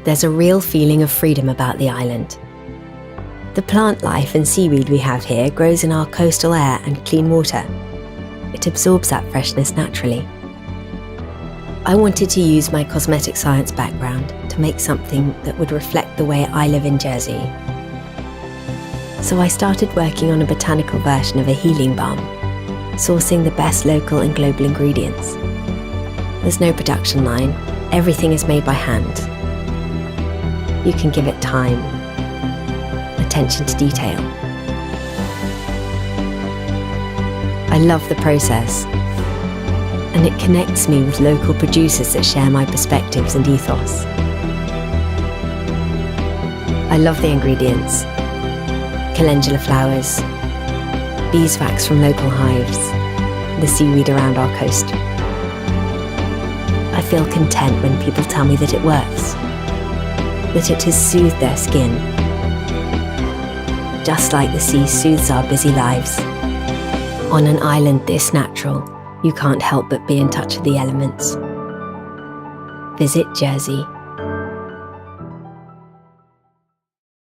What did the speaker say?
there's a real feeling of freedom about the island. The plant life and seaweed we have here grows in our coastal air and clean water. It absorbs that freshness naturally. I wanted to use my cosmetic science background to make something that would reflect the way I live in Jersey. So I started working on a botanical version of a healing balm, sourcing the best local and global ingredients. There's no production line, everything is made by hand. You can give it time, attention to detail. I love the process, and it connects me with local producers that share my perspectives and ethos. I love the ingredients: calendula flowers, beeswax from local hives, the seaweed around our coast. I feel content when people tell me that it works, that it has soothed their skin, just like the sea soothes our busy lives. On an island this natural, you can't help but be in touch with the elements. Visit Jersey.